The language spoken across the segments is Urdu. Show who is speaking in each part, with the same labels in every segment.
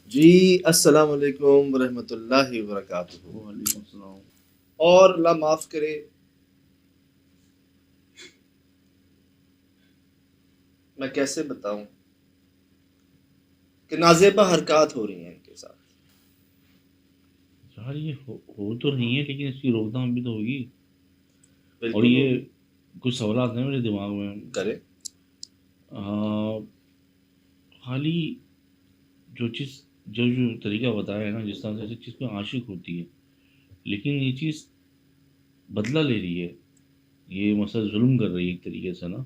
Speaker 1: جی السلام علیکم ورحمۃ اللہ وبرکاتہ۔
Speaker 2: وعلیکم السلام۔
Speaker 1: اور اللہ معاف کرے، میں کیسے بتاؤں کہ نازیبہ حرکات ہو رہی ہیں ان کے ساتھ۔
Speaker 2: یار یہ ہو تو نہیں ہے، لیکن اس کی روک تھام بھی تو ہوگی۔ اور
Speaker 1: بالکل
Speaker 2: یہ کچھ سوالات ہیں میرے دماغ میں۔
Speaker 1: کرے
Speaker 2: خالی جو طریقہ بتایا ہے نا، جس طرح سے چیز پہ عاشق ہوتی ہے، لیکن یہ چیز بدلہ لے رہی ہے، یہ مسئلہ ظلم کر رہی ہے ایک طریقے سے نا۔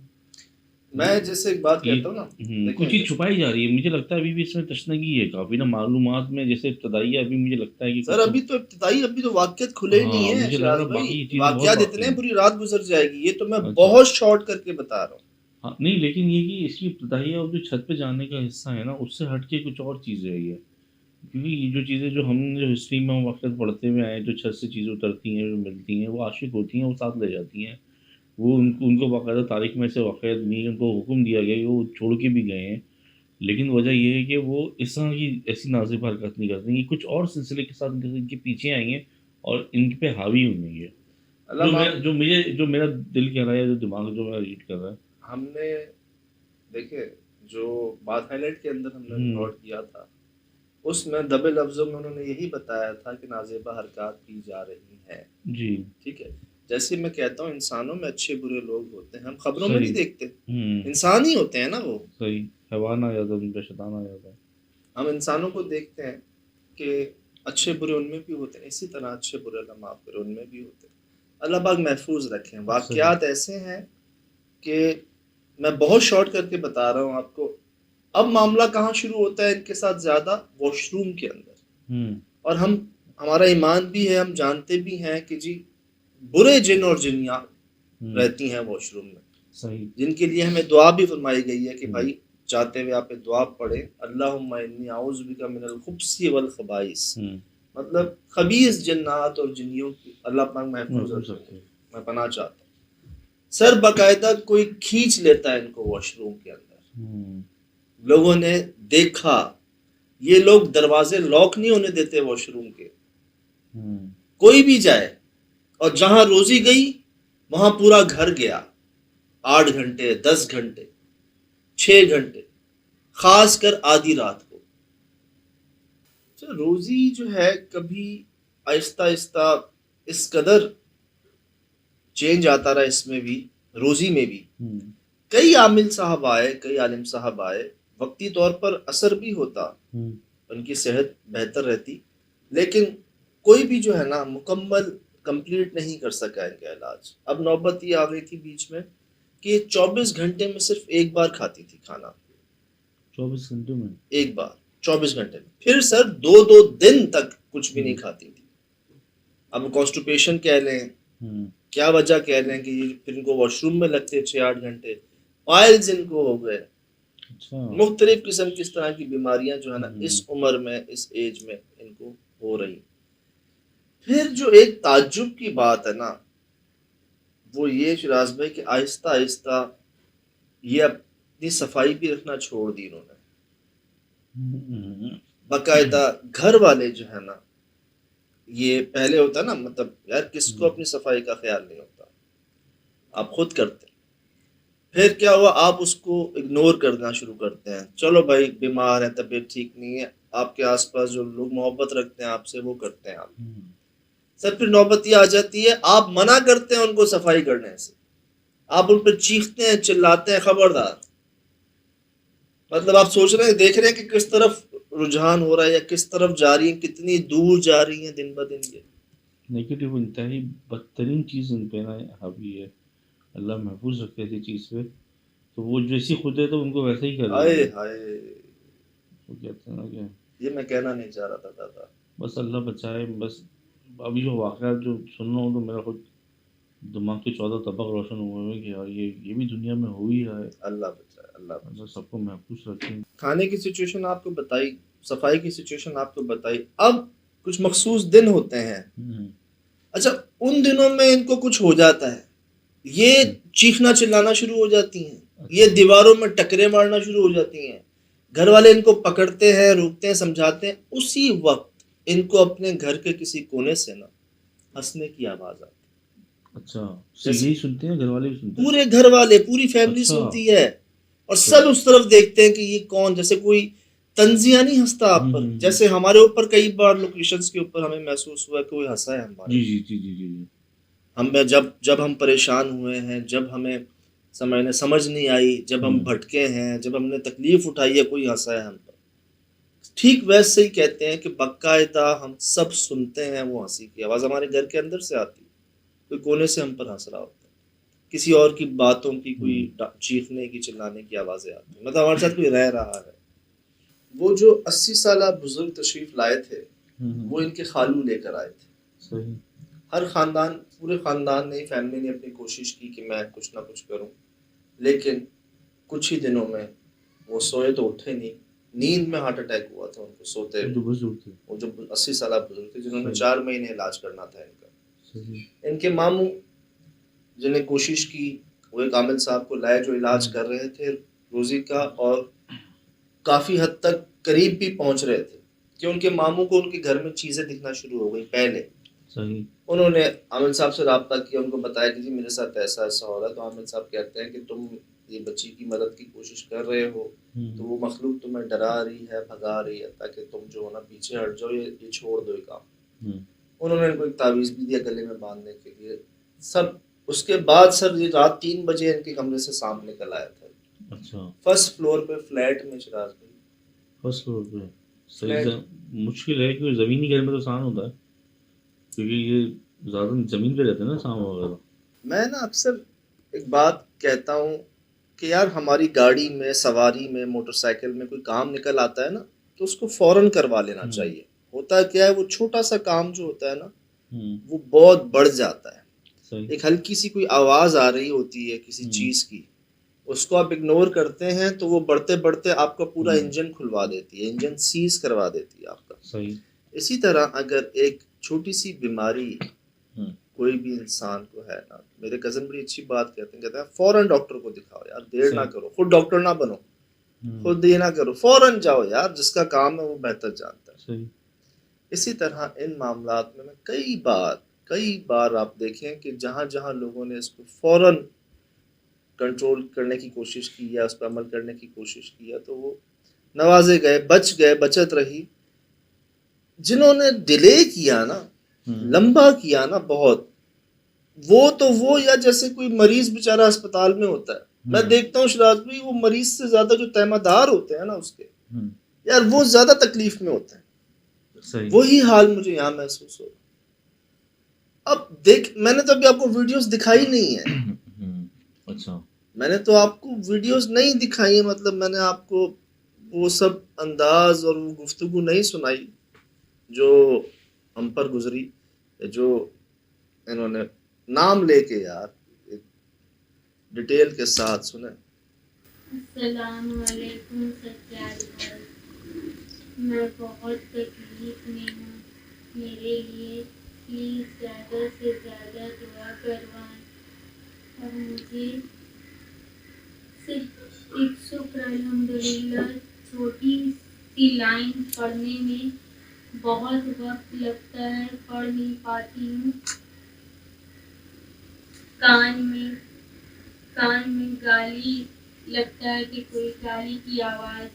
Speaker 1: میں جیسے ایک بات
Speaker 2: یہ
Speaker 1: کہتا ہوں نا،
Speaker 2: کچھ چیز چھپائی جا رہی ہے، مجھے لگتا ہے ابھی بھی اس میں تشنگی ہے کافی نا، معلومات میں جیسے ابتدائی ہے، ابھی مجھے لگتا ہے کہ
Speaker 1: سر ابھی تو ابتدائی، ابھی تو واقعات کھلے ہی نہیں ہیں
Speaker 2: مجھے لگ
Speaker 1: شراز
Speaker 2: رہا ہے
Speaker 1: بھائی،
Speaker 2: باقی چیزیں بہت
Speaker 1: واقعات
Speaker 2: باقی
Speaker 1: اتنے
Speaker 2: ہیں۔
Speaker 1: پوری رات گزر جائے گی، یہ تو میں
Speaker 2: اچھا
Speaker 1: بہت شارٹ کر کے بتا رہا ہوں۔
Speaker 2: ہاں نہیں، لیکن یہ کہ اس کی ابتدائی اور جو چھت پہ جانے کا حصہ ہے نا، اس سے ہٹ کے کچھ اور چیزیں ہے یہ، کیونکہ یہ جو چیزیں جو ہم نے جو ہسٹری میں وقت پڑھتے ہوئے آئے، جو چھت سے چیزیں اترتی ہیں، جو ملتی ہیں، وہ عاشق ہوتی ہیں، وہ ساتھ لے جاتی ہیں، وہ ان کو باقاعدہ تاریخ میں سے واقعات نہیں، ان کو حکم دیا گیا کہ وہ چھوڑ کے بھی گئے ہیں، لیکن وجہ یہ ہے کہ وہ اس طرح کی ایسی نازب حرکت نہیں کرتے، یہ کچھ اور سلسلے کے ساتھ ان کے پیچھے آئی ہیں اور ان پہ حاوی ہوئی ہیں۔ یہ
Speaker 1: اللہ معاف،
Speaker 2: جو میرا دل کہہ رہا ہے، جو دماغ جو میرا ریڈ کر رہا ہے۔
Speaker 1: ہم نے دیکھے جو بات ہائی لائٹ کے اندر ہم نے ریکارڈ کیا تھا، اس میں دبے لفظوں میں انہوں نے یہی بتایا تھا کہ نازیبہ حرکات کی جا رہی ہیں۔
Speaker 2: جی
Speaker 1: ٹھیک ہے، جیسے میں کہتا ہوں انسانوں میں اچھے برے لوگ ہوتے ہیں، ہم خبروں میں
Speaker 2: صحیح،
Speaker 1: نہیں دیکھتے، انسان ہی ہوتے ہیں نا وہ۔
Speaker 2: صحیح، حیوان آ جاتا ہے، ان پہ شیطان آ جاتا ہے۔
Speaker 1: ہم انسانوں کو دیکھتے ہیں کہ اچھے برے ان میں بھی ہوتے ہیں، اسی طرح اچھے برے اللہ معاف کرے ان میں بھی ہوتے ہیں۔ اللہ پاک محفوظ رکھیں۔ واقعات ایسے ہیں کہ میں بہت شارٹ کر کے بتا رہا ہوں آپ کو۔ اب معاملہ کہاں شروع ہوتا ہے ان کے ساتھ؟ زیادہ واش روم کے اندر۔ اور ہمارا ایمان بھی ہے، ہم جانتے بھی ہیں کہ جی برے جن اور جنیاں رہتی ہیں واش روم میں،
Speaker 2: صحیح،
Speaker 1: جن کے لیے ہمیں دعا بھی فرمائی گئی ہے کہ بھائی جاتے ہوئے آپ دعا پڑھیں، اللہم انی اعوذ بک من الخبث والخبائث، مطلب خبیث جنات اور جنیوں کی اللہ پاک محفوظ رکھے، میں پناہ چاہتا ہوں۔ سر باقاعدہ کوئی کھینچ لیتا ہے ان کو واش روم کے اندر، لوگوں نے دیکھا، یہ لوگ دروازے لاک نہیں ہونے دیتے واش روم کے، کوئی بھی جائے، اور جہاں روزی گئی وہاں پورا گھر گیا، 8 گھنٹے 10 گھنٹے 6 گھنٹے، خاص کر آدھی رات کو۔ روزی جو ہے کبھی آہستہ آہستہ اس قدر چینج آتا رہا، اس میں بھی روزی میں بھی کئی عامل صاحب آئے، کئی عالم صاحب آئے، وقتی طور پر اثر بھی ہوتا، ان کی صحت بہتر رہتی، لیکن کوئی بھی جو ہے نا مکمل کمپلیٹ نہیں کر سکا ان کا علاج۔ اب نوبت یہ آ گئی تھی بیچ میں کہ 24 گھنٹے میں صرف ایک بار کھاتی تھی کھانا،
Speaker 2: 24 گھنٹے میں
Speaker 1: ایک بار 24 گھنٹے میں، پھر سر 2 دن تک کچھ بھی نہیں کھاتی تھی۔ اب کانسٹیپیشن کہہ لیں، کیا وجہ کہہ لیں کہ پھر ان کو واش روم میں لگتے 6-8 گھنٹے، آئلز ان کو ہو گئے، مختلف قسم کی اس طرح کی بیماریاں جو ہے نا اس عمر میں اس ایج میں ان کو ہو رہی۔ پھر جو ایک تعجب کی بات ہے نا وہ یہ شراز بھائی کہ آہستہ آہستہ یہ اپنی صفائی بھی رکھنا چھوڑ دی انہوں نے۔ باقاعدہ گھر والے جو ہے نا، یہ پہلے ہوتا نا، مطلب یار کس کو اپنی صفائی کا خیال نہیں ہوتا، آپ خود کرتے، پھر کیا ہوا، آپ اس کو اگنور کرنا شروع کرتے ہیں، چلو بھائی بیمار ہے، طبیعت ٹھیک نہیں ہے، آپ کے آس پاس جو لوگ محبت رکھتے ہیں آپ سے وہ کرتے ہیں آپ۔ سر پھر نوبت یہ آ جاتی ہے آپ منع کرتے ہیں ان کو صفائی کرنے سے، آپ ان پہ چیختے ہیں، چلاتے ہیں، خبردار۔ مطلب آپ سوچ رہے ہیں، دیکھ رہے ہیں کہ کس طرف رجحان ہو رہا ہے یا کس طرف جا رہی ہیں، کتنی دور جا رہی ہیں دن بدن یہ
Speaker 2: نیگیٹو انتہائی بدترین چیز ان پہ نا حاوی ہے۔ اللہ محفوظ رکھے ایسی چیز پہ، تو وہ جیسی خود ہے تو ان کو ویسے ہی کر
Speaker 1: ہائے
Speaker 2: دیں گے۔
Speaker 1: ہائے،
Speaker 2: وہ کہتے ہیں نا کہ
Speaker 1: یہ میں کہنا نہیں چاہ رہا تھا دادا۔
Speaker 2: بس اللہ بچائے۔ بس ابھی جو واقعات جو سن رہا ہوں تو میرا خود دماغ کے 14 طبق روشن ہوئے ہیں کہ یار یہ بھی دنیا میں ہو ہی رہا ہے۔
Speaker 1: اللہ بچائے، اللہ بچائے۔
Speaker 2: اللہ سب کو محفوظ رکھیں۔
Speaker 1: کھانے کی سچویشن آپ کو بتائی، صفائی کی سچویشن آپ کو بتائی، اب کچھ مخصوص دن ہوتے ہیں، اچھا ان دنوں میں ان کو کچھ ہو جاتا ہے، یہ چیخنا چلانا شروع ہو جاتی ہیں، یہ دیواروں میں ٹکرے مارنا شروع ہو جاتی ہیں، گھر والے ان کو پکڑتے ہیں، روکتے ہیں، سمجھاتے ہیں، اسی وقت ان کو اپنے گھر کے کسی کونے سے نا ہنسنے کی آواز آتی
Speaker 2: اچھا،
Speaker 1: جیسے
Speaker 2: یہی سنتے ہیں گھر والے بھی سنتے ہیں؟
Speaker 1: پورے گھر والے، پوری فیملی
Speaker 2: اچھا
Speaker 1: سنتی ہے، اور سب اس طرف دیکھتے ہیں کہ یہ کون، جیسے کوئی تنزیہ نہیں ہنستا آپ پر، جیسے ہمارے اوپر کئی بار لوکیشنز کے اوپر ہمیں محسوس ہوا کہ کوئی ہنسا ہے ہمارے
Speaker 2: جی جی جی جی جی جی
Speaker 1: ہم جب ہم پریشان ہوئے ہیں، جب ہمیں سمجھ نہیں آئی، جب ہم بھٹکے ہیں، جب ہم نے تکلیف اٹھائی ہے، کوئی ہنسا ہے ہم پر. ٹھیک ویسے ہی کہتے ہیں کہ باقاعدہ ہم سب سنتے ہیں وہ ہنسی کی آواز ہمارے گھر کے اندر سے آتی ہے، کوئی کونے سے ہم پر ہنس رہا ہوتا ہے، کسی اور کی باتوں کی، کوئی چیخنے کی، چلانے کی آوازیں آتی ہیں، مطلب ہمارے ساتھ کوئی رہ رہا ہے. وہ جو 80 سالہ بزرگ تشریف لائے تھے، وہ ان کے خالو لے کر آئے تھے.
Speaker 2: صحیح.
Speaker 1: ہر خاندان، پورے خاندان نے، فیملی نے اپنی کوشش کی کہ میں کچھ نہ کچھ کروں، لیکن کچھ ہی دنوں میں وہ سوئے تو اٹھے نہیں، نیند میں ہارٹ اٹیک ہوا تھا ان کو سوتے ہوئے. وہ جو 80 سالہ بزرگ تھے جنہوں نے 4 مہینے علاج کرنا تھا ان کا. ان کے ماموں جنہیں کوشش کی، وہ ایک عامل صاحب کو لائے جو علاج کر رہے تھے روزی کا، اور کافی حد تک قریب بھی پہنچ رہے تھے کہ ان کے ماموں کو ان کے گھر میں چیزیں دکھنا شروع ہو گئی. پہلے
Speaker 2: صحیح.
Speaker 1: انہوں نے عامل صاحب سے رابطہ کیا، ان کو بتایا کہ جی میرے ساتھ ایسا ایسا ہو رہا ہے. تو عامل صاحب کہتے ہیں کہ تم یہ بچی کی مدد کی کوشش کر رہے ہو تو وہ مخلوق تمہیں ڈرا رہی ہے، بھگا رہی ہے، تاکہ تم جو ہے نا پیچھے ہٹ جاؤ، یہ چھوڑ دو یہ کام. انہوں نے ان کو ایک تعویذ بھی دیا گلے میں باندھنے کے لیے. سب اس کے بعد سر یہ رات 3 بجے ان کے کمرے سے سانپ نکل آیا تھا.
Speaker 2: اچھا.
Speaker 1: فرسٹ فلور پہ فلیٹ میں شراز بھائی،
Speaker 2: فرسٹ فلور پہ. صحیح. مشکل ہے کہ زمینی گھر میں تو آسان ہوتا ہے، کیونکہ یہ زیادہ زمین پہ رہتے ہیں نا سانپ وغیرہ. میں
Speaker 1: نا اکثر ایک بات کہتا ہوں کہ یار ہماری گاڑی میں، سواری میں، موٹر سائیکل میں کوئی کام نکل آتا ہے نا تو اس کو فوراً کروا لینا چاہیے. ہوتا کیا ہے، وہ چھوٹا سا کام جو ہوتا ہے نا وہ بہت بڑھ جاتا ہے. ایک ہلکی سی کوئی آواز آ رہی ہوتی ہے کسی چیز کی، اس کو آپ اگنور کرتے ہیں تو وہ بڑھتے بڑھتے آپ کا پورا انجن کھلوا دیتی ہے، انجن سیز کروا دیتی ہے آپ کا.
Speaker 2: صحیح.
Speaker 1: اسی طرح اگر ایک چھوٹی سی بیماری کوئی بھی انسان کو ہے نا، میرے کزن بڑی اچھی بات کہتے ہیں فوراً ڈاکٹر کو دکھاؤ یار، دیر نہ کرو. خود ڈاکٹر نہ بنو، خود یہ نہ کرو، فوراً جاؤ یار، جس کا کام ہے وہ بہتر جانتا ہے.
Speaker 2: صحیح.
Speaker 1: اسی طرح ان معاملات میں کئی بار آپ دیکھیں کہ جہاں جہاں لوگوں نے اس کو فوراً کنٹرول کرنے کی کوشش کی یا اس پر عمل کرنے کی کوشش کی تو وہ نوازے گئے، بچ گئے، بچت رہی. جنہوں نے ڈیلے کیا نا، لمبا کیا نا بہت، وہ یا جیسے کوئی مریض بیچارہ اسپتال میں ہوتا ہے، میں دیکھتا ہوں شراز بھائی وہ مریض سے زیادہ جو تیمہ دار ہوتے ہیں نا اس کے، یار وہ زیادہ تکلیف میں ہوتے ہیں. وہی حال مجھے یہاں محسوس ہو. اب میں نے تو ابھی آپ کو ویڈیوز دکھائی نہیں ہے.
Speaker 2: اچھا.
Speaker 1: میں نے تو آپ کو ویڈیوز نہیں دکھائی ہے، مطلب میں نے آپ کو وہ سب انداز اور وہ گفتگو نہیں سنائی جو ہم پر گزری، جو انہوں نے نام لے کے یار ڈیٹیل کے ساتھ سنیں.
Speaker 3: السلام علیکم سجاد بھائی، میں بہت تکلیف میں ہوں، میرے لیے پلیز زیادہ سے زیادہ دعا کروائیں، اور مجھے صرف ایک شکر الحمدللہ چھوٹی سی لائن پڑھنے میں بہت وقت لگتا ہے، پڑھ نہیں پاتی ہوں. کان میں گالی لگتا ہے کہ کوئی گالی کی آواز.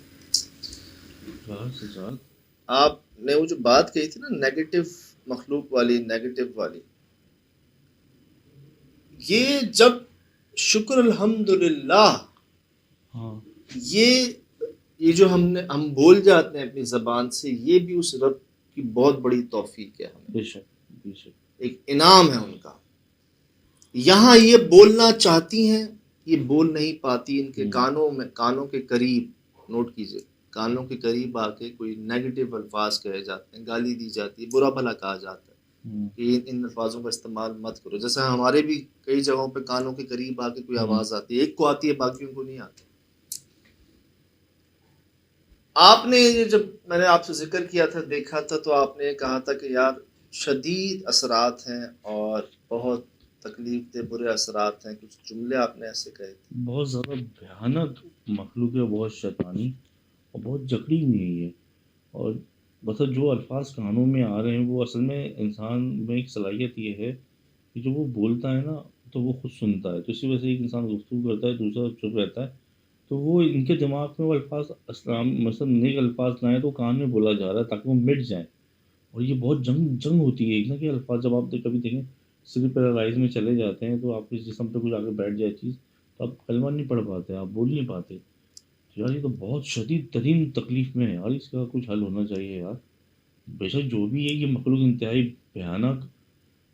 Speaker 1: آپ نے وہ جو بات کہی تھی نا نیگیٹو مخلوق والی، یہ جب شکر الحمدللہ یہ جو ہم بول جاتے ہیں اپنی زبان سے، یہ بھی اس رب کی بہت بڑی توفیق ہے ہمیں، ایک انعام ہے ان کا. یہاں یہ بولنا چاہتی ہیں، یہ بول نہیں پاتی، ان کے کانوں کے قریب، نوٹ کیجئے، کانوں کے قریب آ کے کوئی نیگیٹو الفاظ کہے جاتے ہیں، گالی دی جاتی ہے، برا بھلا کہا جاتا ہے کہ ان الفاظوں کا استعمال مت کرو. جیسے ہمارے بھی کئی جگہوں پہ کانوں کے قریب آ کے کوئی آواز آتی ہے، ایک کو آتی ہے باقیوں کو نہیں آتی. آپ نے جب میں نے آپ سے ذکر کیا تھا، دیکھا تھا، تو آپ نے کہا تھا کہ یار شدید اثرات ہیں اور بہت تکلیف دہ برے اثرات ہیں. کچھ جملے آپ نے ایسے کہے تھے.
Speaker 2: بہت زیادہ بھیانک مخلوق ہے، بہت شیطانی، اور بہت جکڑی ہوئی ہے یہ. اور مطلب جو الفاظ کانوں میں آ رہے ہیں وہ اصل میں انسان میں ایک صلاحیت یہ ہے کہ جو وہ بولتا ہے نا تو وہ خود سنتا ہے. تو اسی وجہ سے ایک انسان گفتگو کرتا ہے دوسرا چپ رہتا ہے تو وہ ان کے دماغ میں وہ الفاظ مثلاً نیک الفاظ نہ آئے تو کان میں بولا جا رہا ہے تاکہ وہ مٹ جائیں. اور یہ بہت جنگ ہوتی ہے ایک نا کہ الفاظ جب آپ کبھی دیکھیں سلیپ پیرالائز میں چلے جاتے ہیں تو آپ کے جسم پہ کچھ آگے بیٹھ جائے چیز تو آپ کلمہ نہیں پڑھ پاتے, آپ بول نہیں پاتے. تو یار یہ تو بہت شدید ترین تکلیف میں ہے یار, اس کا کچھ حل ہونا چاہیے یار. بے شک جو بھی ہے یہ مخلوق انتہائی بھیانک,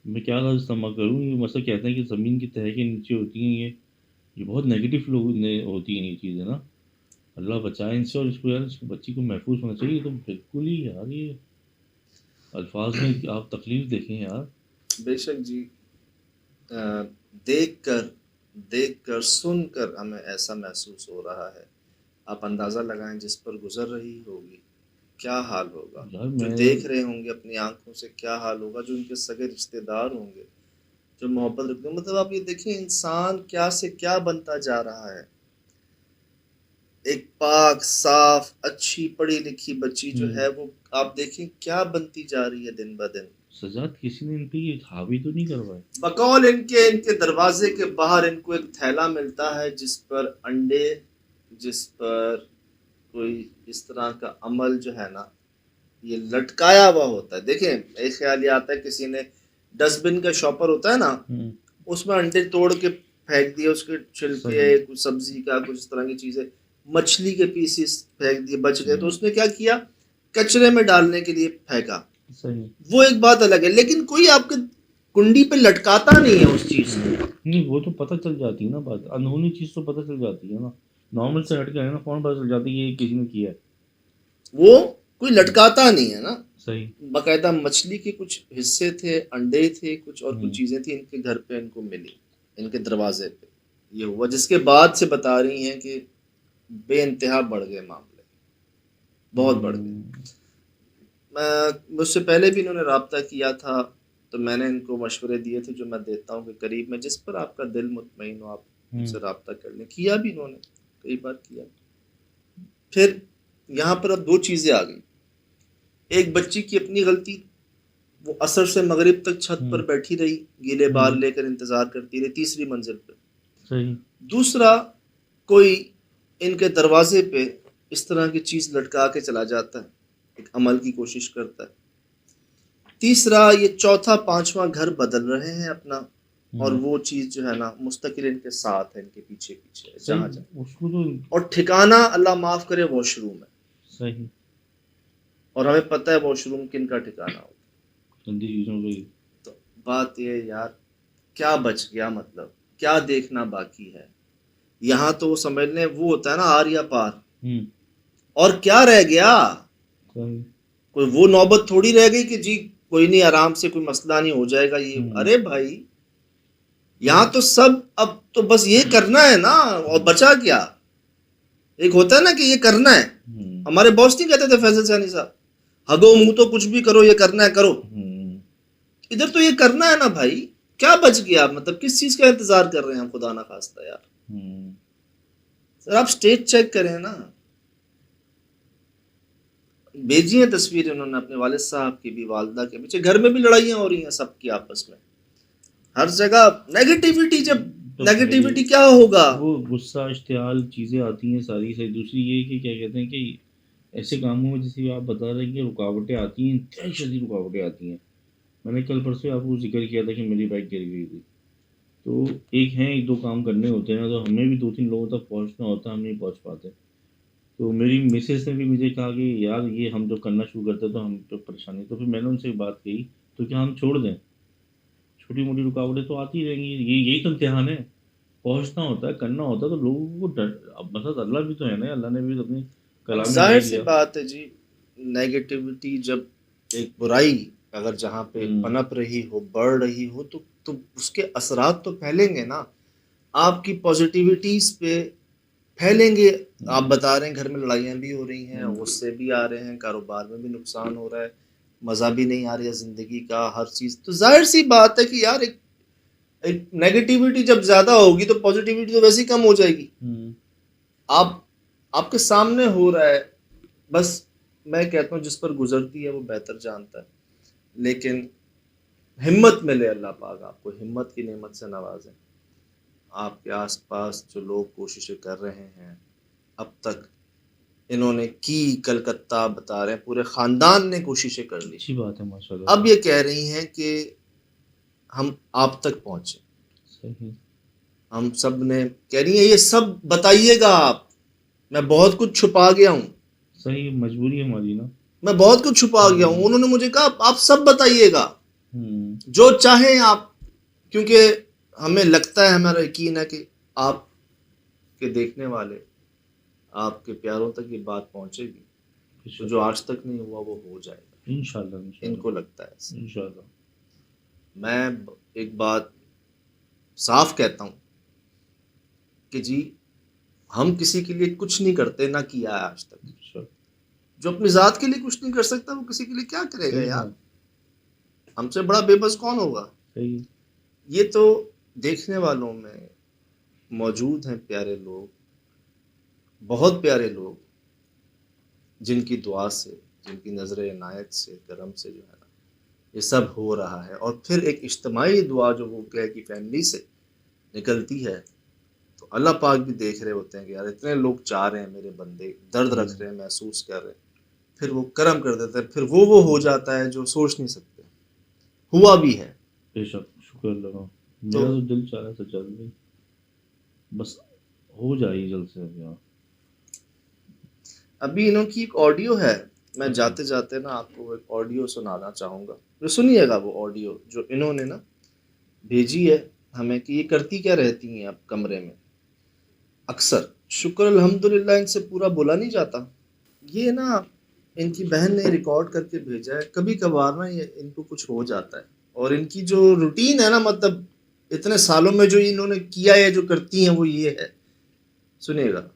Speaker 2: میں کیا لفظ استعمال کروں, یہ مثلا کہتے ہیں کہ زمین کی تہہ کے نیچے ہوتی ہیں یہ بہت نیگیٹو لوگ ہوتی ہیں یہ چیزیں نا. اللہ بچائے ان سے, اور اس کو یار اس کو بچی کو محفوظ ہونا چاہیے. تو بالکل ہی یار یہ الفاظ میں آپ تکلیف دیکھیں یار.
Speaker 1: بے شک جی, دیکھ کر سن کر ہمیں ایسا محسوس ہو رہا ہے, آپ اندازہ لگائیں جس پر گزر رہی ہوگی کیا حال ہوگا, جو دیکھ رہے ہوں گے اپنی آنکھوں سے کیا حال ہوگا, جو ان کے سگے رشتے دار ہوں گے جو محبت رکھتے ہیں. مطلب آپ یہ دیکھیں انسان کیا سے کیا بنتا جا رہا ہے. ایک پاک صاف اچھی پڑھی لکھی بچی جو ہے وہ آپ دیکھیں کیا بنتی جا رہی ہے دن بدن.
Speaker 2: سجاد کسی نے ان پہ یہ حاوی تو نہیں کروائے؟
Speaker 1: بقول ان کے دروازے کے باہر ان کو ایک تھیلا ملتا ہے جس پر انڈے, جس پر کوئی اس طرح کا عمل جو ہے نا یہ لٹکایا ہوا ہوتا ہے. دیکھیں ایک خیال یہ آتا ہے کسی نے ڈسٹ بن کا شاپر ہوتا ہے نا, اس میں انڈے توڑ کے پھینک دیے, اس کے چھلکے, کچھ سبزی کا کچھ اس طرح کی چیزیں, مچھلی کے پیسز پھینک دیے, بچ گئے, تو اس نے کیا کیا کچرے میں ڈالنے کے لیے پھینکا. وہ ایک بات الگ ہے, لیکن کوئی آپ کے کنڈی پہ لٹکاتا نہیں ہے اس چیز کو.
Speaker 2: نہیں وہ تو پتہ چل جاتی ہے نا بات, انہونی چیز تو پتہ چل جاتی ہے نا, نارمل سے ہٹ کے ہے نا فون پتہ چل جاتی ہے یہ کسی نے کیا ہے.
Speaker 1: وہ کوئی لٹکاتا نہیں ہے نا.
Speaker 2: صحیح.
Speaker 1: باقاعدہ مچھلی کے کچھ حصے تھے, انڈے تھے, کچھ اور کچھ چیزیں تھیں ان کے گھر پہ ان کو ملی, ان کے دروازے پہ یہ ہوا, جس کے بعد سے بتا رہی ہیں کہ بے انتہا بڑھ گئے معاملے, بہت بڑھ گئے. مجھ سے پہلے بھی انہوں نے رابطہ کیا تھا تو میں نے ان کو مشورے دیے تھے جو میں دیتا ہوں کہ قریب میں جس پر آپ کا دل مطمئن ہو آپ ان سے رابطہ کر لیں. کیا بھی انہوں نے کئی بار کیا. پھر یہاں پر اب دو چیزیں آ گئی. ایک بچی کی اپنی غلطی, وہ عصر سے مغرب تک چھت پر بیٹھی رہی گیلے بال لے کر انتظار کرتی رہی تیسری منزل پہ.
Speaker 2: صحیح. دوسرا
Speaker 1: کوئی ان کے دروازے پہ اس طرح کی چیز لٹکا کے چلا جاتا ہے, ایک عمل کی کوشش کرتا ہے. تیسرا یہ چوتھا پانچواں گھر بدل رہے ہیں اپنا, اور وہ چیز جو ہے نا مستقل ان کے ساتھ ہے, ان کے پیچھے پیچھے جہاں جہاں, اور ٹھکانہ اللہ معاف کرے واش روم ہے.
Speaker 2: صحیح.
Speaker 1: اور ہمیں پتہ ہے واش روم کن کا ٹھکانہ ہوتا ہے,
Speaker 2: گندی چیزوں کا.
Speaker 1: تو بات یہ یار کیا بچ گیا, مطلب کیا دیکھنا باقی ہے یہاں. تو وہ سمجھ لیں وہ ہوتا ہے نا آر یا پار, اور کیا رہ گیا. کوئی وہ نوبت تھوڑی رہ گئی کہ جی کوئی نہیں آرام سے کوئی مسئلہ نہیں ہو جائے گا یہ. ارے بھائی یہاں تو سب اب تو بس یہ کرنا ہے نا, اور بچا کیا. ایک ہوتا ہے نا کہ یہ کرنا ہے, ہمارے باس نہیں کہتے تھے فیصل ثانی صاحب, ہگو منہ تو کچھ بھی کرو, یہ کرنا ہے کرو. ادھر تو یہ کرنا ہے نا بھائی. کیا بچ گیا, مطلب کس چیز کا انتظار کر رہے ہیں ہم خدا نہ خواستہ یار. سر آپ اسٹیج چیک کریں نا, بھیجی ہیں تصویریں انہوں نے اپنے والد صاحب کی بھی, والدہ کے پیچھے گھر میں بھی لڑائیاں ہو رہی ہیں سب کی آپس میں, ہر جگہ نیگیٹیوٹی. جب نیگیٹیوٹی کیا ہوگا,
Speaker 2: وہ غصہ اشتعال چیزیں آتی ہیں ساری سے. دوسری یہ کہ کیا کہتے ہیں کہ ایسے کاموں میں جیسے آپ بتا رہے ہیں کہ رکاوٹیں آتی ہیں, انتہائی شدید رکاوٹیں آتی ہیں. میں نے کل پرسوں آپ کو ذکر کیا تھا کہ میری بائک گر گئی تھی, تو ایک دو کام کرنے ہوتے ہیں تو ہمیں بھی 2-3 لوگوں تک پہنچنا ہوتا ہے, ہم نہیں پہنچ پاتے. تو میری مسز نے بھی مجھے کہا کہ یار یہ ہم جو کرنا شروع کرتے تو ہم پہ پریشانی. تو پھر میں نے ان سے بات کہی تو کیا ہم چھوڑ دیں, چھوٹی موٹی رکاوٹیں تو آتی رہیں گی, یہی تو امتحان ہے. پہنچنا ہوتا ہے, کرنا ہوتا ہے, تو لوگوں کو اب مطلب اللہ بھی تو ہے نا, اللہ نے بھی اپنی کلام میں
Speaker 1: ظاہر سی بات ہے جی. نیگیٹیوٹی جب ایک برائی اگر جہاں پہ پنپ رہی ہو, بڑھ رہی ہو, تو اس کے اثرات تو پھیلیں گے نا. آپ کی پازیٹیوٹیز پہ پھیلیں گے. آپ بتا رہے ہیں گھر میں لڑائیاں بھی ہو رہی ہیں, غصے بھی آ رہے ہیں, کاروبار میں بھی نقصان ہو رہا ہے, مزہ بھی نہیں آ رہا ہے زندگی کا, ہر چیز. تو ظاہر سی بات ہے کہ یار ایک نیگیٹیوٹی جب زیادہ ہوگی تو پازیٹیوٹی تو ویسے ہی کم ہو جائے گی. آپ کے سامنے ہو رہا ہے, بس میں کہتا ہوں جس پر گزرتی ہے وہ بہتر جانتا ہے، لیکن ہمت ملے، اللہ پاک آپ کو ہمت کی نعمت سے نوازیں. آپ کے آس پاس جو لوگ کوششیں کر رہے ہیں اب تک انہوں نے کی، کلکتہ بتا رہے ہیں پورے خاندان نے کوششیں کر لی،
Speaker 2: اچھی بات ہے ماشاء اللہ.
Speaker 1: اب یہ کہہ رہی ہیں کہ ہم آپ تک پہنچے.
Speaker 2: صحیح.
Speaker 1: ہم سب نے کہہ رہی ہیں یہ سب بتائیے گا آپ، میں بہت کچھ چھپا گیا ہوں،
Speaker 2: صحیح، مجبوری ہے ہماری نا.
Speaker 1: میں بہت کچھ چھپا گیا ہوں. انہوں نے مجھے کہا آپ سب بتائیے گا جو چاہیں آپ، کیونکہ ہمیں لگتا ہے، ہمارا یقین ہے کہ آپ کے دیکھنے والے، آپ کے پیاروں تک یہ بات پہنچے گی، تو جو آج تک نہیں ہوا وہ ہو جائے گا
Speaker 2: انشاءاللہ.
Speaker 1: ان کو لگتا ہے ایسا.
Speaker 2: انشاءاللہ.
Speaker 1: میں ایک بات صاف کہتا ہوں کہ جی ہم کسی کے لیے کچھ نہیں کرتے، نہ کیا ہے آج تک. جو اپنی ذات کے لیے کچھ نہیں کر سکتا وہ کسی کے لیے کیا کرے گا یار. ہم سے بڑا بے بس کون ہوگا. یہ تو دیکھنے والوں میں موجود ہیں پیارے لوگ، بہت پیارے لوگ، جن کی دعا سے، جن کی نظر عنایت سے، کرم سے جو ہے نا یہ سب ہو رہا ہے. اور پھر ایک اجتماعی دعا جو وہ کہے کہ فیملی سے نکلتی ہے، تو اللہ پاک بھی دیکھ رہے ہوتے ہیں کہ یار اتنے لوگ چاہ رہے ہیں، میرے بندے درد رکھ رہے ہیں، محسوس کر رہے ہیں، پھر وہ کرم کر دیتے ہیں، پھر وہ ہو جاتا ہے جو سوچ نہیں سکتے. ہوا بھی ہے.
Speaker 2: بے شک، شکر اللہ. میرا تو دل چاہ رہا تھا جلدی، بس ہو جائے جلد سے جلد.
Speaker 1: ابھی انہوں کی ایک آڈیو ہے، میں جاتے جاتے نا آپ کو ایک آڈیو سنانا چاہوں گا، جو سنیے گا وہ آڈیو جو انہوں نے نا بھیجی ہے ہمیں کہ یہ کرتی کیا رہتی ہیں اب کمرے میں اکثر. شکر الحمدللہ ان سے پورا بولا نہیں جاتا. یہ نا ان کی بہن نے ریکارڈ کر کے بھیجا ہے. کبھی کبھار نا یہ ان کو کچھ ہو جاتا ہے، اور ان کی جو روٹین ہے نا، مطلب اتنے سالوں میں جو انہوں نے کیا ہے، جو کرتی ہیں وہ یہ ہے. سنیے گا.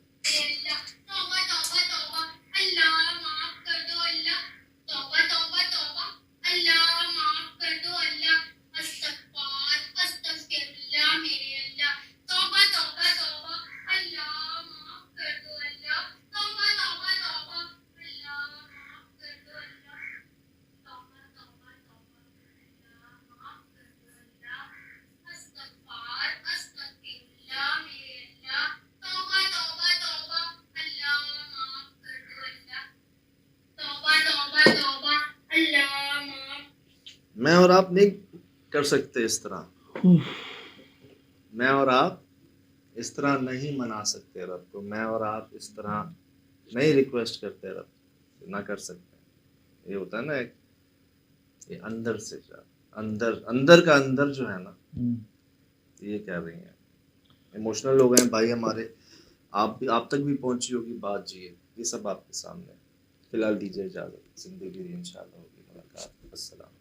Speaker 1: میں اور آپ نہیں کر سکتے اس طرح، میں اور آپ اس طرح نہیں منا سکتے رب کو، میں اور آپ اس طرح نہیں ریکویسٹ کرتے رب، نہ کر سکتے. یہ ہوتا ہے نا ایک یہ اندر سے اندر کا اندر جو ہے نا، یہ کہہ رہی ہیں. ایموشنل لوگ ہیں بھائی ہمارے، آپ تک بھی پہنچی ہوگی بات جی، یہ سب آپ کے سامنے. فی الحال دیجیے اجازت، زندگی انشاءاللہ ہوگی ملاقات. السلام.